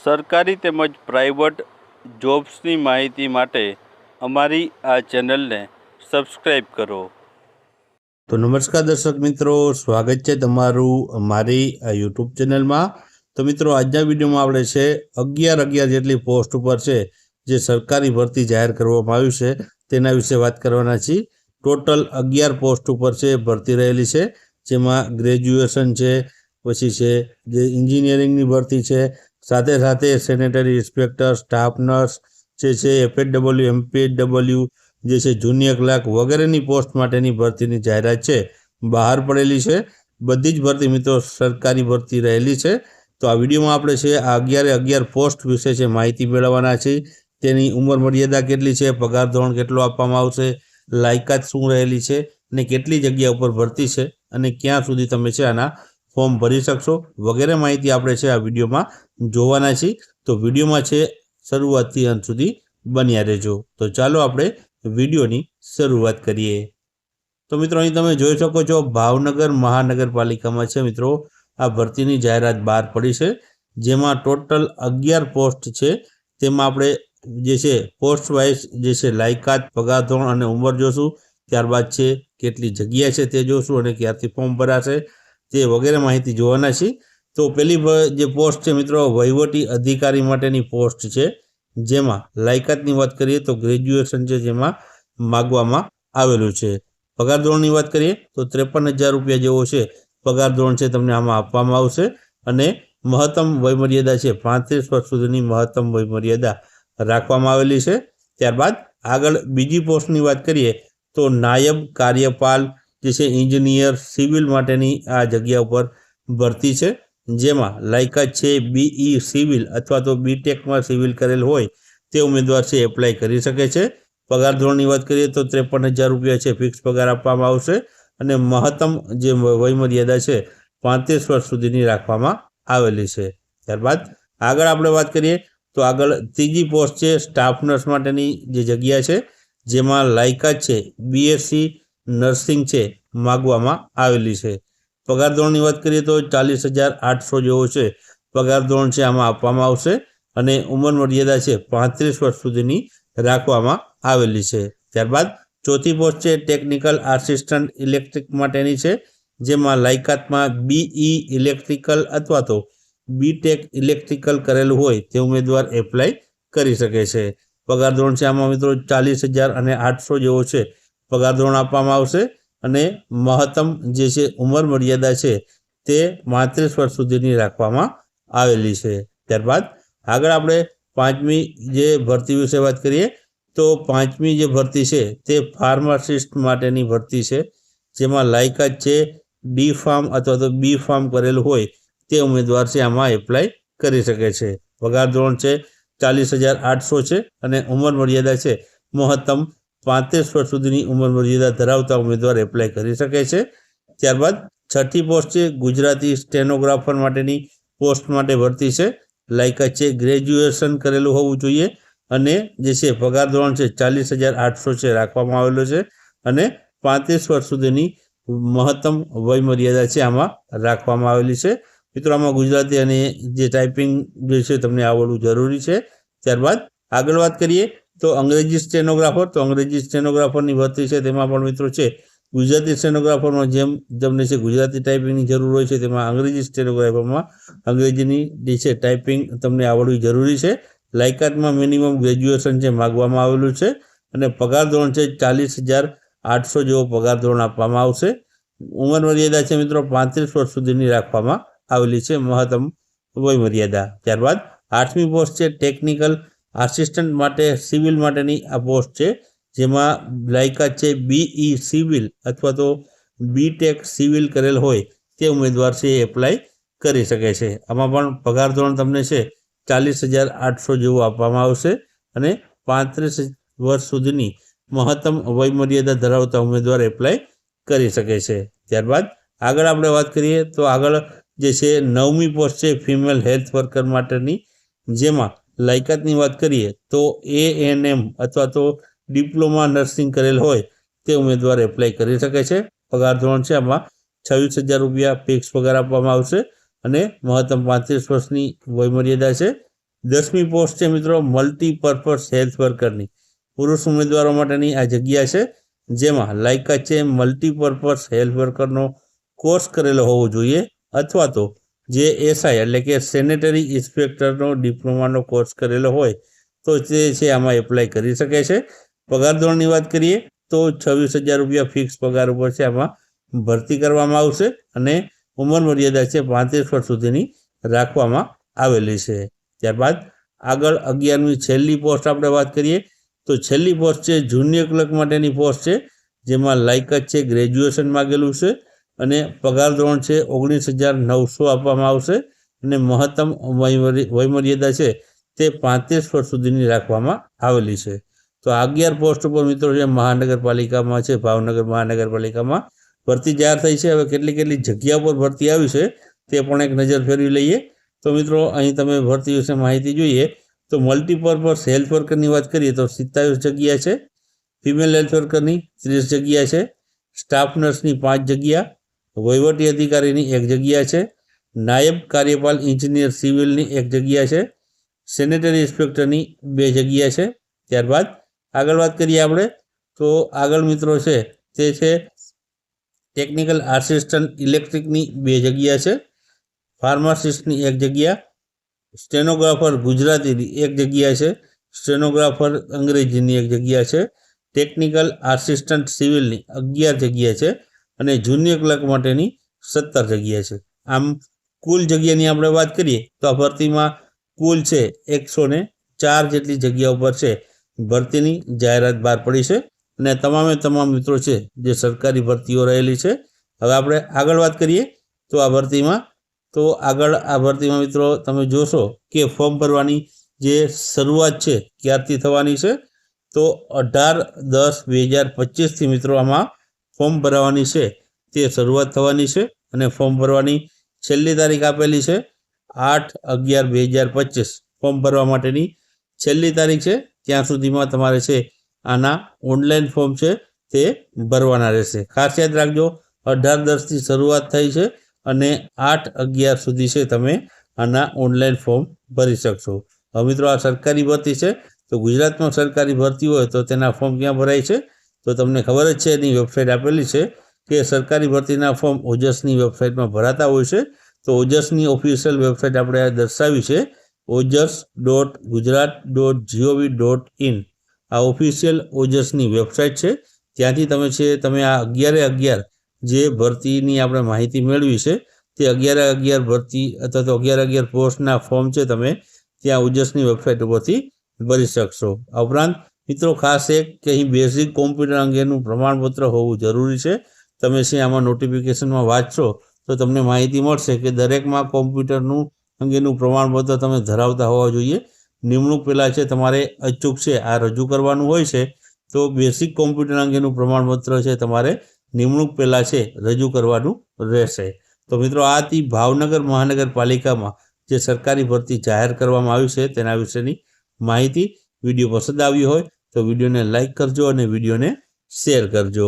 સરકારી તેમજ પ્રાઇવેટ જોબ્સની માહિતી માટે અમારી આ ચેનલને સબસ્ક્રાઈબ કરો. તો નમસ્કાર દર્શક મિત્રો, સ્વાગત છે તમારું અમારી આ યુટ્યુબ ચેનલમાં. તો મિત્રો, આજના વિડીયોમાં આપણે છે 11 જેટલી પોસ્ટ ઉપર છે જે સરકારી ભરતી જાહેર કરવામાં આવ્યું છે તેના વિશે વાત કરવાના છીએ. ટોટલ 11 પોસ્ટ ઉપર છે ભરતી રહેલી છે, જેમાં ગ્રેજ્યુએશન છે, પછી છે જે એન્જિનિયરિંગની ભરતી છે, સાથે સાથે સેનેટરી ઇન્સ્પેક્ટર, સ્ટાફ નર્સ જે છે, FHW, MPHW જે છે, જુનિયર ક્લાર્ક વગેરેની પોસ્ટ માટેની ભરતીની જાહેરાત છે બહાર પડેલી છે. બધી જ ભરતી મિત્રો સરકારી ભરતી રહેલી છે. તો આ વિડીયોમાં આપણે છે આ 11 પોસ્ટ વિશે છે માહિતી મેળવવાના છે. તેની ઉંમર મર્યાદા કેટલી છે, પગાર ધોરણ કેટલો આપવામાં આવશે, લાયકાત શું રહેલી છે અને કેટલી જગ્યા ઉપર ભરતી છે અને ક્યાં સુધી તમે છે આના ફોર્મ ભરી શકશો વગેરે માહિતી આપણે છે આ વિડીયોમાં જોવાના છીએ. તો વિડીયોમાં છે શરૂઆતથી અંત સુધી બન્યા રહેજો. તો ચાલો આપણે વિડીયોની શરૂઆત કરીએ. તો મિત્રો, અહીં તમે જોઈ શકો છો ભાવનગર મહાનગરપાલિકામાં છે મિત્રો આ ભરતીની જાહેરાત બહાર પડી છે, જેમાં ટોટલ 11 પોસ્ટ છે. તેમાં આપણે જે છે પોસ્ટ વાઇઝ જે છે લાયકાત, પગાર ધોરણ અને ઉંમર જોશું. ત્યારબાદ છે કેટલી જગ્યા છે તે જોશું અને ક્યારથી ફોર્મ ભરાશે તે વગેરે માહિતી જોવાના છીએ. તો પહેલી જે પોસ્ટ છે મિત્રો વહીવટી અધિકારી માટેની પોસ્ટ છે, જેમાં લાયકાતની વાત કરીએ તો ગ્રેજ્યુએશન છે જેમાં માગવામાં આવેલું છે. પગાર ધોરણની વાત કરીએ તો 53,000 રૂપિયા જેવો છે પગાર ધોરણ છે તમને આમાં આપવામાં આવશે અને મહત્તમ વયમર્યાદા છે 35 વર્ષ સુધીની મહત્તમ વયમર્યાદા રાખવામાં આવેલી છે. ત્યારબાદ આગળ બીજી પોસ્ટની વાત કરીએ તો નાયબ કાર્યપાલ જે છે એન્જિનિયર સિવિલ માટેની આ જગ્યા ઉપર ભરતી છે, જેમાં લાયકાત છે BE સિવિલ અથવા તો BTECમાં સિવિલ કરેલ હોય તે ઉમેદવાર છે એપ્લાય કરી શકે છે. પગાર ધોરણની વાત કરીએ તો 53,000 રૂપિયા છે ફિક્સ પગાર આપવામાં આવશે અને મહત્તમ જે વયમર્યાદા છે 35 વર્ષ સુધીની રાખવામાં આવેલી છે. ત્યારબાદ આગળ આપણે વાત કરીએ તો આગળ ત્રીજી પોસ્ટ છે સ્ટાફ નર્સ માટેની જે જગ્યા છે, જેમાં લાયકાત છે BSc નર્સિંગ છે માગવામાં આવેલી છે. પગાર ધોરણની વાત કરીએ તો 40,800 જેવો છે પગાર ધોરણ છે આમાં આપવામાં આવશે અને ઉંમર મર્યાદા છે 35 વર્ષ સુધીની રાખવામાં આવેલી છે. ત્યારબાદ ચોથી પોસ્ટ છે ટેકનિકલ આસિસ્ટન્ટ ઇલેક્ટ્રિક માટેની છે, જેમાં લાયકાતમાં BE ઇલેક્ટ્રિકલ અથવા તો BTEC ઇલેક્ટ્રિકલ કરેલું હોય તે ઉમેદવાર એપ્લાય કરી શકે છે. પગાર ધોરણ છે આમાં મિત્રો 40,800 જેવો છે પગાર ધોરણ આપવામાં આવશે અને મહત્તમ જે છે ઉંમર મર્યાદા છે તે 35 વર્ષ સુધીની રાખવામાં આવેલી છે. ત્યારબાદ આગળ આપણે પાંચમી જે ભરતી વિશે વાત કરીએ તો પાંચમી જે ભરતી છે તે ફાર્માસિસ્ટ માટેની ભરતી છે, જેમાં લાયકાત છે D ફાર્મ અથવા તો B ફાર્મ કરેલું હોય તે ઉમેદવાર છે આમાં એપ્લાય કરી શકે છે. પગાર ધોરણ છે 40,800 છે અને ઉંમર મર્યાદા છે મહત્તમ 35 વર્ષ સુધીની ઉંમર મર્યાદા ધરાવતા ઉમેદવાર એપ્લાય કરી શકે છે. ત્યારબાદ છઠ્ઠી પોસ્ટ છે ગુજરાતી સ્ટેનોગ્રાફર માટેની પોસ્ટ માટે ભરતી છે. લાયકાત છે ગ્રેજ્યુએશન કરેલું હોવું જોઈએ અને જે છે પગાર ધોરણ છે 40,800 છે રાખવામાં આવેલો છે અને 35 વર્ષ સુધીની મહત્તમ વયમર્યાદા છે આમાં રાખવામાં આવેલી છે. મિત્રો, આમાં ગુજરાતી અને જે ટાઈપિંગ જે છે તમને આવડવું જરૂરી છે. ત્યારબાદ આગળ વાત કરીએ તો અંગ્રેજી સ્ટેનોગ્રાફર, તો અંગ્રેજી સ્ટેનોગ્રાફરની ભરતી છે તેમાં પણ મિત્રો છે ગુજરાતી સ્ટેનોગ્રાફરમાં જેમ તમને છે ગુજરાતી ટાઈપિંગની જરૂર હોય છે તેમાં અંગ્રેજી સ્ટેનોગ્રાફરમાં અંગ્રેજીની જે છે ટાઈપિંગ તમને આવડવી જરૂરી છે. લાયકાતમાં મિનિમમ ગ્રેજ્યુએશન છે માગવામાં આવેલું છે અને પગાર ધોરણ છે 40,800 જેવો પગાર ધોરણ આપવામાં આવશે. ઉંમર મર્યાદા છે મિત્રો 35 વર્ષ સુધીની રાખવામાં આવેલી છે મહત્તમ વયમર્યાદા. ત્યારબાદ આઠમી પોસ્ટ છે ટેકનિકલ આસિસ્ટન્ટ માટે સિવિલ માટેની આ પોસ્ટ છે, જેમાં લાયકાત છે BE સિવિલ અથવા તો BTEC સિવિલ કરેલ હોય તે ઉમેદવાર છે એપ્લાય કરી શકે છે. આમાં પણ પગાર ધોરણ તમને છે 40,800 જેવું આપવામાં આવશે અને 35 વર્ષ સુધીની મહત્તમ વયમર્યાદા ધરાવતા ઉમેદવાર એપ્લાય કરી શકે છે. ત્યારબાદ આગળ આપણે વાત કરીએ તો આગળ જે છે નવમી પોસ્ટ છે ફિમેલ હેલ્થ વર્કર માટેની, જેમાં લાયકાતની વાત કરીએ તો ANM અથવા તો ડિપ્લોમા નર્સિંગ કરેલ હોય તે ઉમેદવાર એપ્લાય કરી શકે છે. પગાર ધોરણ છે આમાં 26,000 રૂપિયા ફિક્સ પગાર આપવામાં આવશે અને મહત્તમ 35 વર્ષની વયમર્યાદા છે. 10મી પોસ્ટ છે મિત્રો મલ્ટીપર્પઝ હેલ્થ વર્કરની. પુરુષ ઉમેદવારો માટેની આ જગ્યા છે, જેમાં લાયકાત છે મલ્ટીપર્પઝ હેલ્થ વર્કરનો કોર્સ કરેલો હોવો જોઈએ, અથવા તો જે એસઆઈ એટલે કે સેનેટરી ઇન્સ્પેક્ટરનો ડિપ્લોમાનો કોર્સ કરેલો હોય તો તે છે આમાં એપ્લાય કરી શકે છે. પગાર ધોરણની વાત કરીએ તો 26,000 રૂપિયા ફિક્સ પગાર ઉપર છે આમાં ભરતી કરવામાં આવશે, અને ઉંમર મર્યાદા છે 35 વર્ષ સુધીની રાખવામાં આવેલી છે. ત્યારબાદ આગળ 11મી છેલ્લી પોસ્ટ આપણે વાત કરીએ તો છેલ્લી પોસ્ટ છે જુનિયર ક્લર્ક માટેની પોસ્ટ છે, જેમાં લાયકાત છે ગ્રેજ્યુએશન માગેલું છે, અને પગાર ધોરણ છે 19,900 આપવામાં આવશે, અને મહત્તમ વયમર્યાદા છે તે 35 વર્ષ સુધીની રાખવામાં આવેલી છે. તો 11 પોસ્ટ ઉપર મિત્રો છે મહાનગરપાલિકામાં છે, ભાવનગર મહાનગરપાલિકામાં ભરતી જાહેર થઈ છે. હવે કેટલી જગ્યા પર ભરતી આવી છે તે પણ એક નજર ફેરવી લઈએ. તો મિત્રો અહીં તમે ભરતી વિશે માહિતી જોઈએ તો મલ્ટીપર્પઝ હેલ્થ વર્કરની વાત કરીએ તો 27 જગ્યા છે, ફિમેલ હેલ્થ વર્કરની 30 જગ્યા છે, સ્ટાફ નર્સની 5 જગ્યા, વહીવટી અધિકારીની 1 જગ્યા છે, નાયબ કાર્યપાલ ઇન્જિનિયર સિવિલની 1 જગ્યા છે, સેનેટરી ઇન્સ્પેક્ટરની 2 જગ્યા છે. ત્યારબાદ આગળ વાત કરીએ આપણે તો આગળ મિત્રો છે તે છે ટેકનિકલ આસિસ્ટન્ટ ઇલેક્ટ્રિકની 2 જગ્યા છે, ફાર્માસિસ્ટની 1 જગ્યા, સ્ટેનોગ્રાફર ગુજરાતીની 1 જગ્યા છે, સ્ટેનોગ્રાફર અંગ્રેજીની 1 જગ્યા છે, ટેકનિકલ આસિસ્ટન્ટ સિવિલની 11 જગ્યા છે, અને જુનિયર ક્લર્ક માટેની 17 જગ્યા છે. આમ કુલ જગ્યાની આપણે વાત કરીએ તો આ ભરતીમાં કુલ છે 104 જેટલી જગ્યા ઉપર છે ભરતીની જાહેરાત બહાર પડી છે, અને તમામ મિત્રો છે જે સરકારી ભરતીઓ રહેલી છે. હવે આપણે આગળ વાત કરીએ તો આ ભરતીમાં મિત્રો તમે જોશો કે ફોર્મ ભરવાની જે શરૂઆત છે ક્યારથી થવાની છે તો 18/10/2025થી મિત્રો આમાં ફોર્મ ભરવાની છે તે શરૂઆત થવાની છે, અને ફોર્મ ભરવાની છેલ્લી તારીખ આપેલી છે 8/11/2025 ફોર્મ ભરવા માટેની છેલ્લી તારીખ છે. ત્યાં સુધીમાં તમારે છે આના ઓનલાઈન ફોર્મ છે તે ભરવાના રહેશે. ખાસ યાદ રાખજો 18/10થી શરૂઆત થઈ છે અને 8/11 સુધી છે તમે આના ઓનલાઈન ફોર્મ ભરી શકશો. હવે મિત્રો આ સરકારી ભરતી છે, તો ગુજરાતમાં સરકારી ભરતી હોય તો તેના ફોર્મ ક્યાં ભરાય છે તો તમને ખબર જ છે, એની વેબસાઇટ આપેલી છે કે સરકારી ભરતીના ફોર્મ ઓજસની વેબસાઇટમાં ભરાતા હોય છે. તો ઓજસની ઓફિશિયલ વેબસાઇટ આપણે દર્શાવી છે ojas.gujarat.gov.in. આ ઓફિશિયલ ઓજસની વેબસાઇટ છે, ત્યાંથી તમે આ 11/11 જે ભરતીની આપણે માહિતી મેળવી છે તે 11/11 ભરતી અથવા તો 11/11 પોસ્ટના ફોર્મ છે તમે ત્યાં ઓજસની વેબસાઇટ ઉપરથી ભરી શકશો. આ ઉપરાંત મિત્રો ખાસ એક કે અહીં બેઝિક કોમ્પ્યુટર અંગેનું પ્રમાણપત્ર હોવું જરૂરી છે. તમે છે આમાં નોટિફિકેશનમાં વાંચશો તો તમને માહિતી મળશે કે દરેકમાં કોમ્પ્યુટરનું અંગેનું પ્રમાણપત્ર તમે ધરાવતા હોવા જોઈએ. નિમણૂક પહેલાં છે તમારે અચૂક છે આ રજૂ કરવાનું હોય છે, તો બેઝિક કોમ્પ્યુટર અંગેનું પ્રમાણપત્ર છે તમારે નિમણૂક પહેલાં છે રજૂ કરવાનું રહેશે. તો મિત્રો આ હતી ભાવનગર મહાનગરપાલિકામાં જે સરકારી ભરતી જાહેર કરવામાં આવી છે તેના વિશેની માહિતી. વિડીયો પસંદ આવી હોય તો વિડીયોને લાઇક કરજો અને વિડીયોને શેર કરજો.